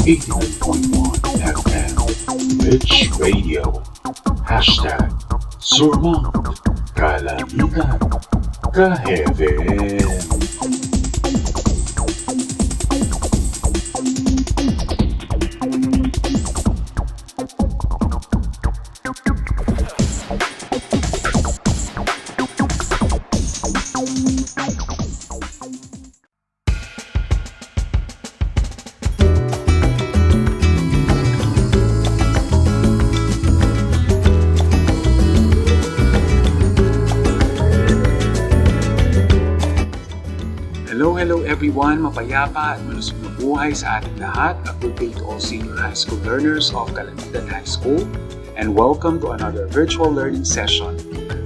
89.1 FM Rich Radio Hashtag Surmount Kalangitan Ka-Heaven. Hello everyone! Mapayapa at malusog na buhay sa ating lahat. A good day to all senior high school learners of Kalangitan High School, and welcome to another virtual learning session.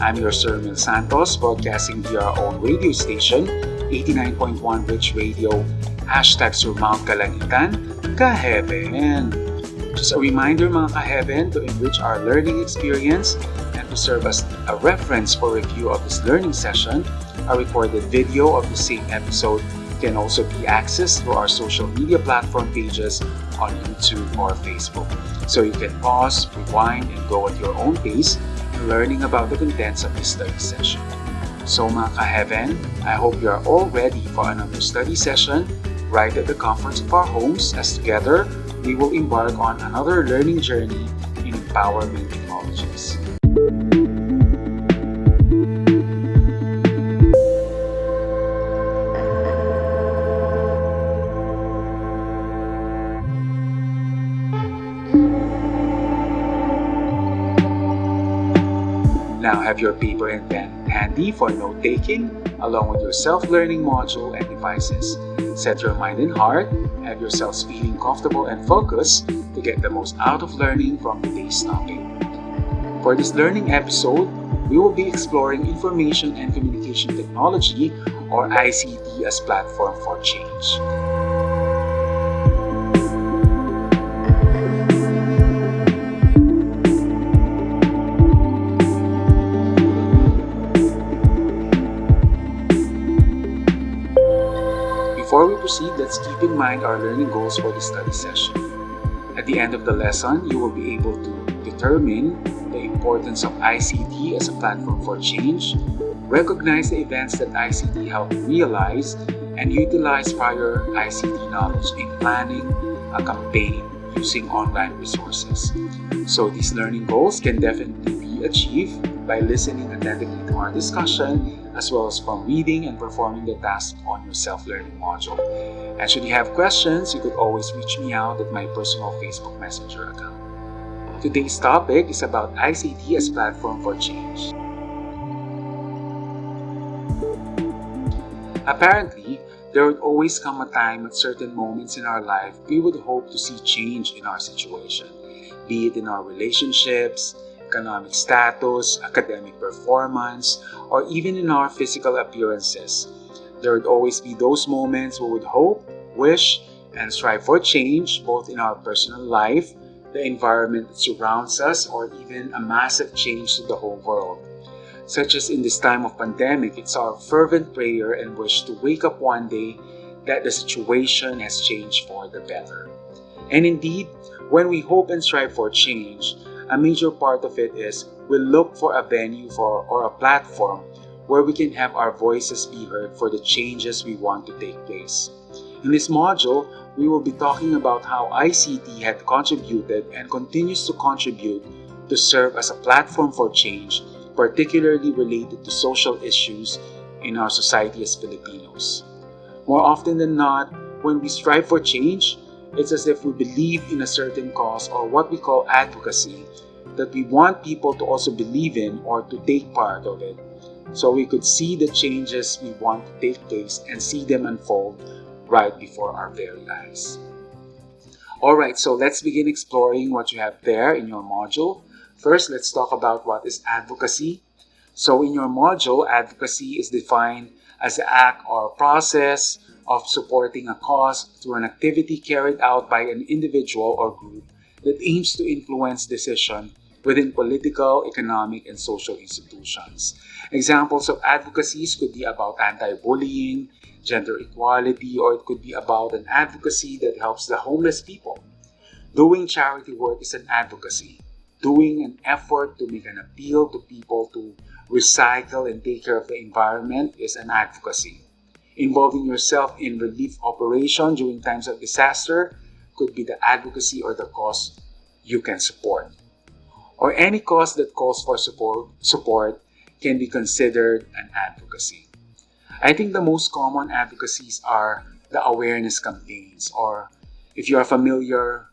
I'm your Sir Mil Santos, broadcasting via our own radio station, 89.1 Rich Radio, hashtag Surmount Kalangitan Ka-Heaven. Just a reminder mga Ka-Heaven to enrich our learning experience and to serve as a reference for review of this learning session. A recorded video of the same episode can also be accessed through our social media platform pages on YouTube or Facebook. So you can pause, rewind, and go at your own pace in learning about the contents of this study session. So mga Ka-Heaven, I hope you are all ready for another study session right at the comforts of our homes, as together we will embark on another learning journey in empowerment technologies. Now have your paper and pen handy for note-taking along with your self-learning module and devices. Set your mind and heart, have yourselves feeling comfortable and focused to get the most out of learning from today's topic. For this learning episode, we will be exploring Information and Communication Technology, or ICT, as platform for change. Before we proceed, let's keep in mind our learning goals for this study session. At the end of the lesson, you will be able to determine the importance of ICT as a platform for change, recognize the events that ICT helped realize, and utilize prior ICT knowledge in planning a campaign using online resources. So these learning goals can definitely be achieved by listening attentively to our discussion, as well as from reading and performing the task on your self-learning module. And should you have questions, you could always reach me out at my personal Facebook Messenger account. Today's topic is about ICT as platform for change. Apparently, there would always come a time at certain moments in our life we would hope to see change in our situation, be it in our relationships, economic status, academic performance, or even in our physical appearances. There would always be those moments we would hope, wish, and strive for change, both in our personal life, the environment that surrounds us, or even a massive change to the whole world. Such as in this time of pandemic, it's our fervent prayer and wish to wake up one day that the situation has changed for the better. And indeed, when we hope and strive for change, a major part of it is we'll look for a venue or a platform where we can have our voices be heard for the changes we want to take place. In this module, we will be talking about how ICT had contributed and continues to contribute to serve as a platform for change, particularly related to social issues in our society as Filipinos. More often than not, when we strive for change, it's as if we believe in a certain cause, or what we call advocacy, that we want people to also believe in or to take part of it, so we could see the changes we want to take place and see them unfold right before our very eyes. Alright, so let's begin exploring what you have there in your module. First, let's talk about what is advocacy. So in your module, advocacy is defined as the act or process of supporting a cause through an activity carried out by an individual or group that aims to influence decision within political, economic, and social institutions. Examples of advocacies could be about anti-bullying, gender equality, or it could be about an advocacy that helps the homeless people. Doing charity work is an advocacy. Doing an effort to make an appeal to people to recycle and take care of the environment is an advocacy. Involving yourself in relief operation during times of disaster could be the advocacy or the cause you can support. Or any cause that calls for support can be considered an advocacy. I think the most common advocacies are the awareness campaigns, or if you are familiar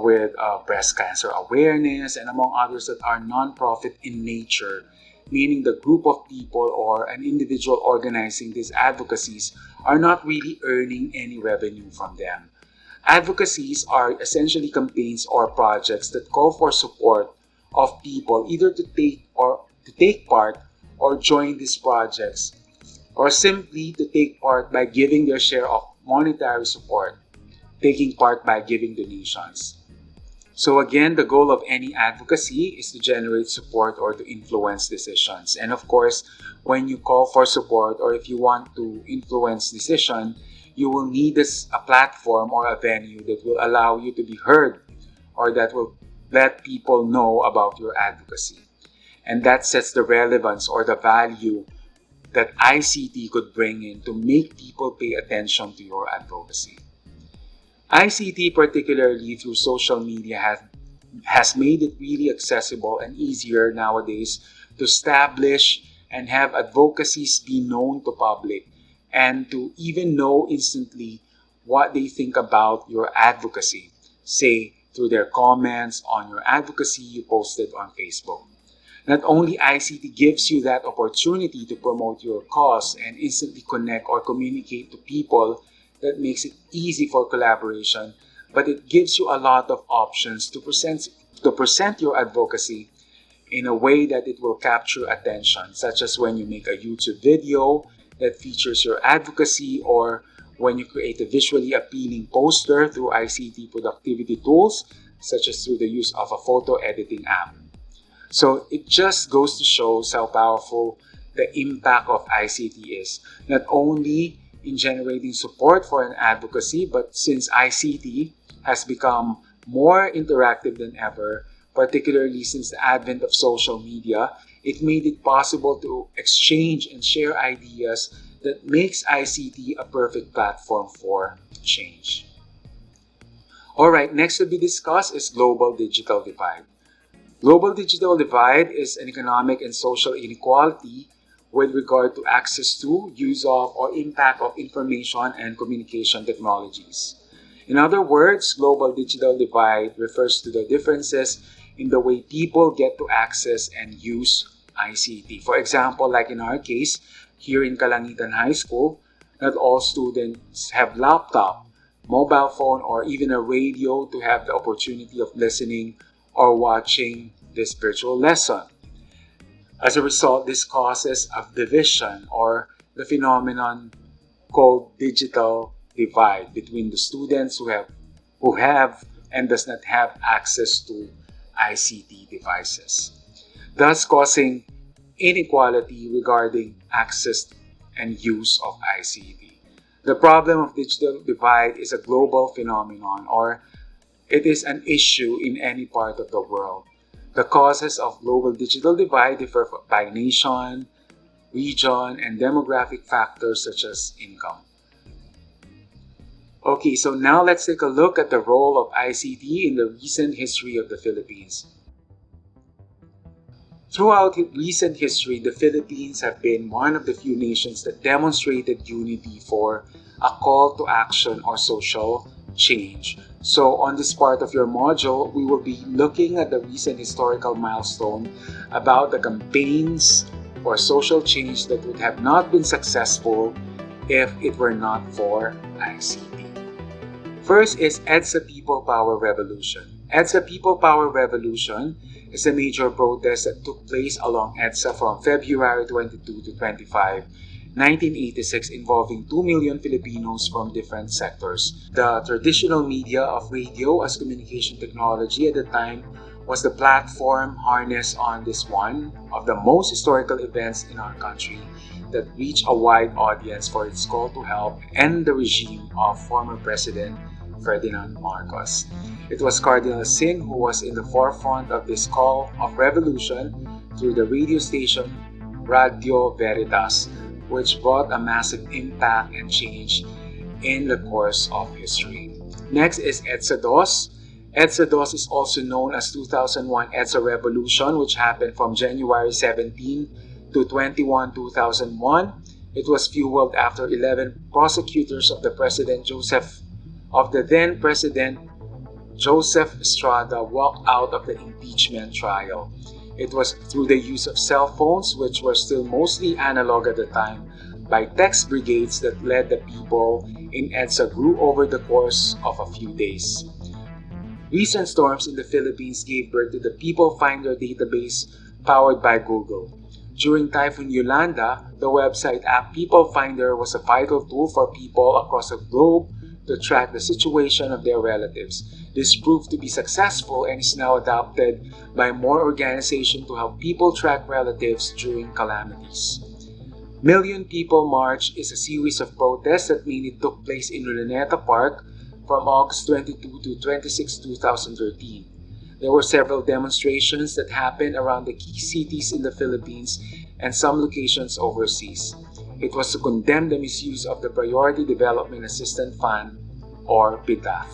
with breast cancer awareness, and among others that are non-profit in nature, meaning the group of people or an individual organizing these advocacies are not really earning any revenue from them. Advocacies are essentially campaigns or projects that call for support of people either to take part or join these projects, or simply to take part by giving their share of monetary support, taking part by giving donations. So again, the goal of any advocacy is to generate support or to influence decisions. And of course, when you call for support or if you want to influence decision, you will need a platform or a venue that will allow you to be heard or that will let people know about your advocacy. And that sets the relevance or the value that ICT could bring in to make people pay attention to your advocacy. ICT, particularly through social media, has made it really accessible and easier nowadays to establish and have advocacies be known to public and to even know instantly what they think about your advocacy, say through their comments on your advocacy you posted on Facebook. Not only ICT gives you that opportunity to promote your cause and instantly connect or communicate to people that makes it easy for collaboration, but it gives you a lot of options to present your advocacy in a way that it will capture attention, such as when you make a YouTube video that features your advocacy, or when you create a visually appealing poster through ICT productivity tools, such as through the use of a photo editing app. So it just goes to show how powerful the impact of ICT is, not only in generating support for an advocacy, but since ICT has become more interactive than ever, particularly since the advent of social media, it made it possible to exchange and share ideas that makes ICT a perfect platform for change. Alright, next to be discussed is global digital divide. Global digital divide is an economic and social inequality with regard to access to, use of, or impact of information and communication technologies. In other words, global digital divide refers to the differences in the way people get to access and use ICT. For example, like in our case, here in Kalangitan High School, not all students have laptop, mobile phone, or even a radio to have the opportunity of listening or watching this virtual lesson. As a result, this causes a division or the phenomenon called digital divide between the students who have and does not have access to ICT devices, thus causing inequality regarding access and use of ICT. The problem of digital divide is a global phenomenon, or it is an issue in any part of the world. The causes of global digital divide differ by nation, region, and demographic factors such as income. Okay, so now let's take a look at the role of ICT in the recent history of the Philippines. Throughout recent history, the Philippines have been one of the few nations that demonstrated unity for a call to action or social change. So on this part of your module, we will be looking at the recent historical milestone about the campaigns for social change that would have not been successful if it were not for ICT. First is EDSA People Power Revolution. EDSA People Power Revolution is a major protest that took place along EDSA from February 22 to 25, 1986, involving 2 million Filipinos from different sectors. The traditional media of radio as communication technology at the time was the platform harnessed on this one of the most historical events in our country that reached a wide audience for its call to help end the regime of former President Ferdinand Marcos. It was Cardinal Sin who was in the forefront of this call of revolution through the radio station Radio Veritas, which brought a massive impact and change in the course of history. Next is EDSA DOS. EDSA DOS is also known as 2001 EDSA Revolution, which happened from January 17 to 21, 2001. It was fueled after 11 prosecutors of the then President Joseph Estrada walked out of the impeachment trial. It was through the use of cell phones, which were still mostly analog at the time, by text brigades that led the people in EDSA grew over the course of a few days. Recent storms in the Philippines gave birth to the People Finder database powered by Google. During Typhoon Yolanda, the website app People Finder was a vital tool for people across the globe to track the situation of their relatives. This proved to be successful and is now adopted by more organizations to help people track relatives during calamities. Million People March is a series of protests that mainly took place in Luneta Park from August 22 to 26, 2013. There were several demonstrations that happened around the key cities in the Philippines and some locations overseas. It was to condemn the misuse of the Priority Development Assistance Fund, or PDAF.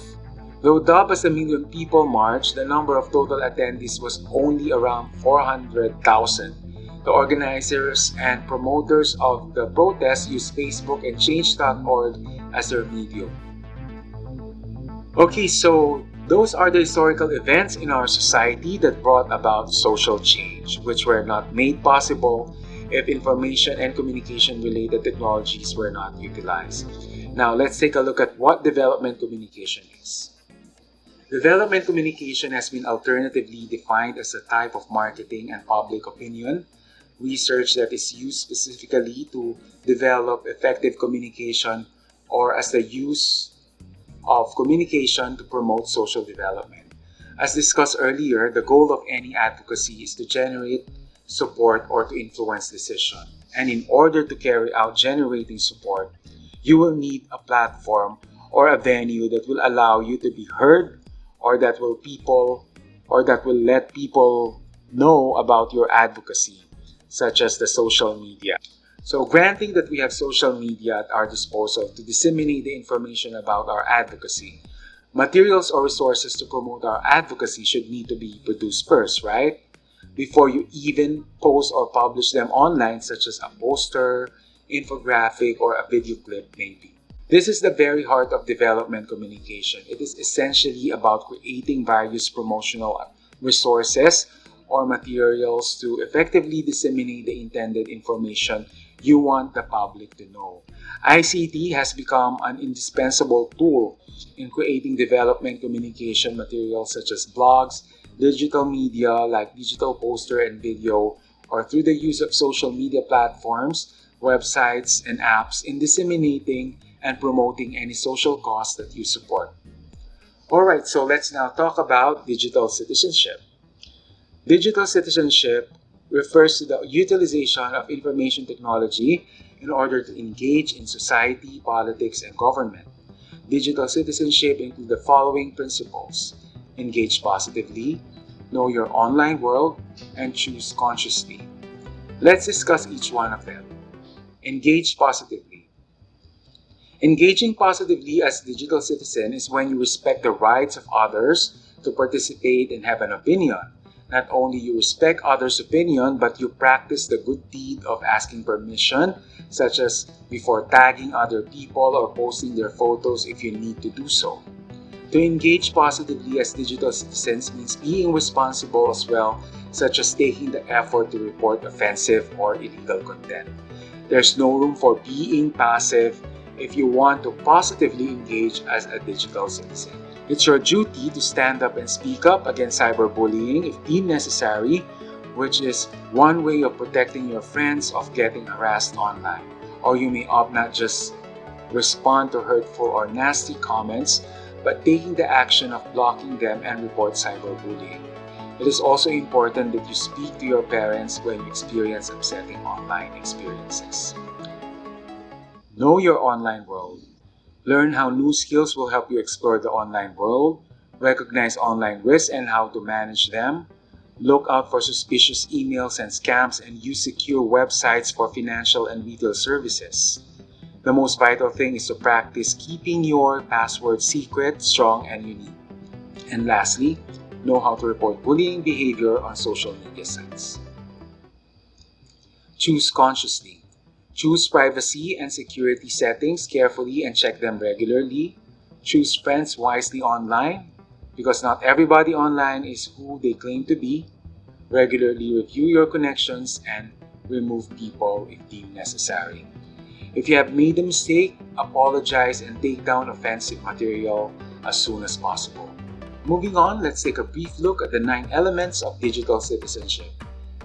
Though dubbed as the Million People March, the number of total attendees was only around 400,000. The organizers and promoters of the protest used Facebook and Change.org as their medium. Okay, so those are the historical events in our society that brought about social change, which were not made possible if information and communication related technologies were not utilized. Now, let's take a look at what development communication is. Development communication has been alternatively defined as a type of marketing and public opinion research that is used specifically to develop effective communication or as the use of communication to promote social development. As discussed earlier, the goal of any advocacy is to generate support or to influence decision. And in order to carry out generating support, you will need a platform or a venue that will allow you to be heard or that will let people know about your advocacy, such as the social media. So granting that we have social media at our disposal to disseminate the information about our advocacy, materials or resources to promote our advocacy should need to be produced first, right? Before you even post or publish them online, such as a poster, infographic, or a video clip maybe. This is the very heart of development communication. It is essentially about creating various promotional resources or materials to effectively disseminate the intended information you want the public to know. ICT has become an indispensable tool in creating development communication materials such as blogs, digital media like digital poster and video, or through the use of social media platforms, websites, and apps in disseminating and promoting any social cause that you support. Alright, so let's now talk about digital citizenship. Digital citizenship refers to the utilization of information technology in order to engage in society, politics, and government. Digital citizenship includes the following principles: engage positively, know your online world, and choose consciously. Let's discuss each one of them. Engage positively. Engaging positively as a digital citizen is when you respect the rights of others to participate and have an opinion. Not only you respect others' opinion, but you practice the good deed of asking permission, such as before tagging other people or posting their photos if you need to do so. To engage positively as digital citizens means being responsible as well, such as taking the effort to report offensive or illegal content. There's no room for being passive if you want to positively engage as a digital citizen. It's your duty to stand up and speak up against cyberbullying if deemed necessary, which is one way of protecting your friends of getting harassed online. Or you may opt not just respond to hurtful or nasty comments, but taking the action of blocking them and report cyberbullying. It is also important that you speak to your parents when you experience upsetting online experiences. Know your online world. Learn how new skills will help you explore the online world, recognize online risks and how to manage them, look out for suspicious emails and scams, and use secure websites for financial and retail services. The most vital thing is to practice keeping your password secret, strong, and unique. And lastly, know how to report bullying behavior on social media sites. Choose consciously. Choose privacy and security settings carefully and check them regularly. Choose friends wisely online because not everybody online is who they claim to be. Regularly review your connections and remove people if deemed necessary. If you have made a mistake, apologize and take down offensive material as soon as possible. Moving on, let's take a brief look at the 9 elements of digital citizenship.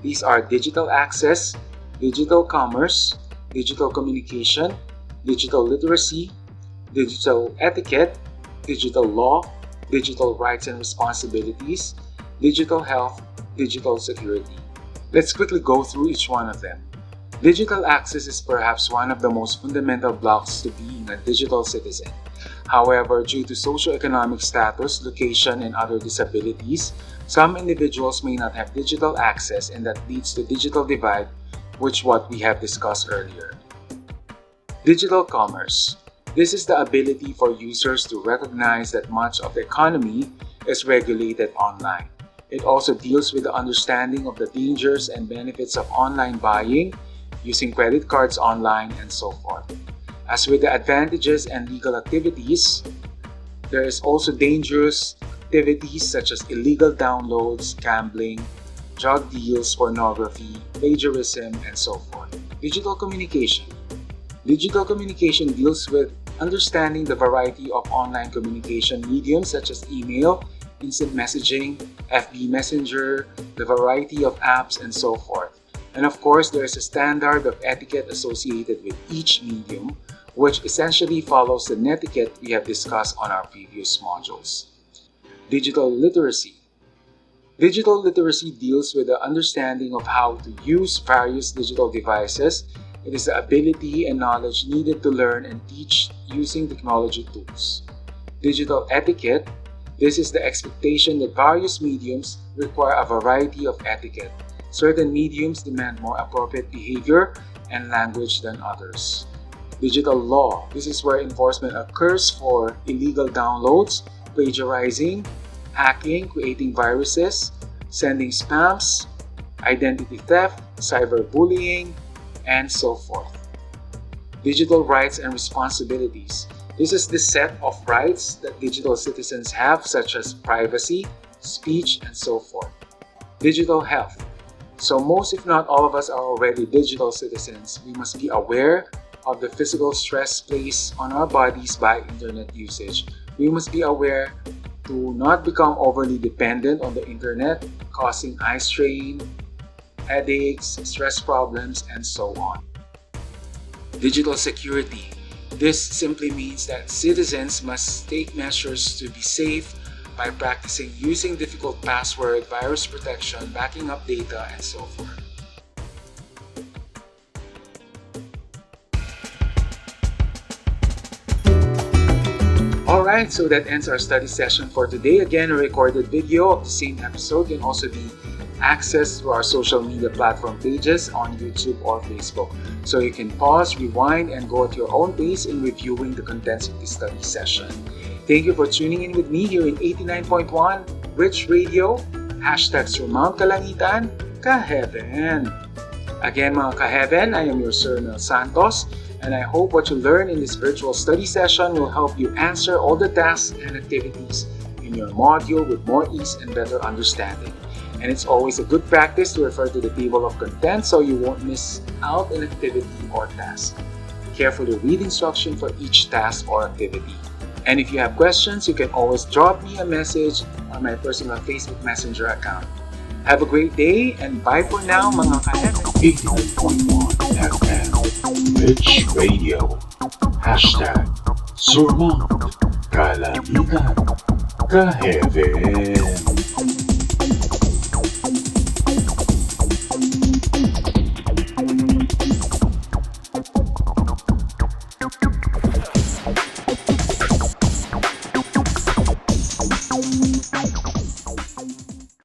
These are digital access, digital commerce, digital communication, digital literacy, digital etiquette, digital law, digital rights and responsibilities, digital health, digital security. Let's quickly go through each one of them. Digital access is perhaps one of the most fundamental blocks to being a digital citizen. However, due to socioeconomic status, location, and other disabilities, some individuals may not have digital access, and that leads to digital divide, which what we have discussed earlier. Digital commerce. This is the ability for users to recognize that much of the economy is regulated online. It also deals with the understanding of the dangers and benefits of online buying, using credit cards online, and so forth. As with the advantages and legal activities, there is also dangerous activities such as illegal downloads, gambling, drug deals, pornography, plagiarism, and so forth. Digital communication. Digital communication deals with understanding the variety of online communication mediums such as email, instant messaging, FB Messenger, the variety of apps, and so forth. And of course, there is a standard of etiquette associated with each medium, which essentially follows the netiquette we have discussed on our previous modules. Digital literacy. Digital literacy deals with the understanding of how to use various digital devices. It is the ability and knowledge needed to learn and teach using technology tools. Digital etiquette. This is the expectation that various mediums require a variety of etiquette. Certain mediums demand more appropriate behavior and language than others. Digital law. This is where enforcement occurs for illegal downloads, plagiarizing, hacking, creating viruses, sending spams, identity theft, cyberbullying, and so forth. Digital rights and responsibilities. This is the set of rights that digital citizens have, such as privacy, speech, and so forth. Digital health. So most, if not all of us, are already digital citizens. We must be aware of the physical stress placed on our bodies by internet usage. We must be aware to not become overly dependent on the internet, causing eye strain, headaches, stress problems, and so on. Digital security. This simply means that citizens must take measures to be safe by practicing using difficult password, virus protection, backing up data, and so forth. Alright, so that ends our study session for today. Again, a recorded video of the same episode can also be accessed through our social media platform pages on YouTube or Facebook. So you can pause, rewind, and go at your own pace in reviewing the contents of this study session. Thank you for tuning in with me here in 89.1 Rich Radio, #Surmount Kalangitan, Ka-Heaven. Again mga Ka-Heaven, I am your Sir Mel Santos, and I hope what you learn in this virtual study session will help you answer all the tasks and activities in your module with more ease and better understanding. And it's always a good practice to refer to the table of contents so you won't miss out an activity or task. Carefully read instruction for each task or activity. And if you have questions, you can always drop me a message on my personal Facebook Messenger account. Have a great day and bye for now mga Ka-Heaven. 89.1 FM Rich Radio #Surmount Kalangitan Ka-Heaven.